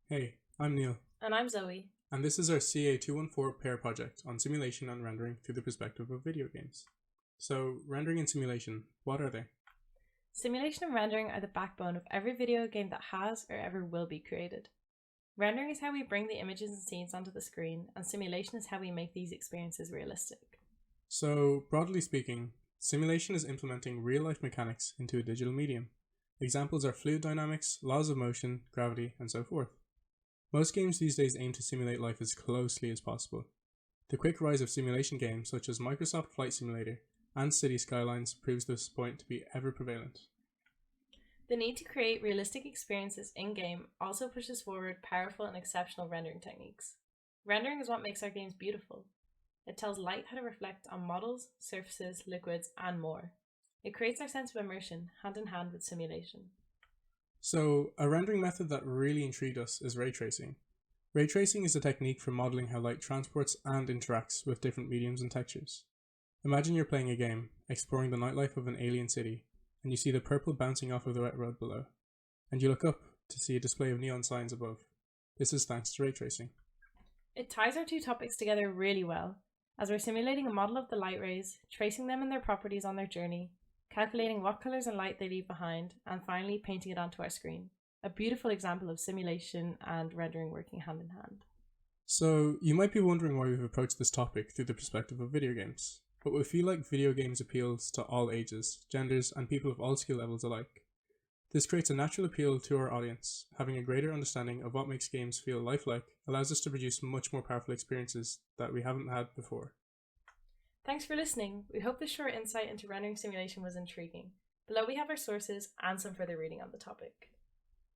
Hey, I'm Neil, And I'm Zoe. and this is our CA214 pair project on simulation and rendering through the perspective of video games. So, rendering and simulation, what are they? Simulation and rendering are the backbone of every video game that has or ever will be created. Rendering is how we bring the images and scenes onto the screen, and simulation is how we make these experiences realistic. So, broadly speaking, simulation is implementing real life mechanics into a digital medium. Examples are fluid dynamics, laws of motion, gravity, and so forth. Most games these days aim to simulate life as closely as possible. The quick rise of simulation games such as Microsoft Flight Simulator and City Skylines proves this point to be ever prevalent. The need to create realistic experiences in game also pushes forward powerful and exceptional rendering techniques. Rendering is what makes our games beautiful. It tells light how to reflect on models, surfaces, liquids, and more. It creates our sense of immersion hand in hand with simulation. So, a rendering method that really intrigued us is ray tracing. Ray tracing is a technique for modeling how light transports and interacts with different mediums and textures. Imagine you're playing a game, exploring the nightlife of an alien city, and you see the purple bouncing off of the wet road below, and you look up to see a display of neon signs above. This is thanks to ray tracing. It ties our two topics together really well, as we're simulating a model of the light rays, tracing them and their properties on their journey, calculating what colours and light they leave behind, and finally painting it onto our screen. A beautiful example of simulation and rendering working hand in hand. So, you might be wondering why we've approached this topic through the perspective of video games, but we feel like video games appeals to all ages, genders, and people of all skill levels alike. This creates a natural appeal to our audience. Having a greater understanding of what makes games feel lifelike allows us to produce much more powerful experiences that we haven't had before. Thanks for listening. We hope this short insight into rendering simulation was intriguing. Below we have our sources and some further reading on the topic.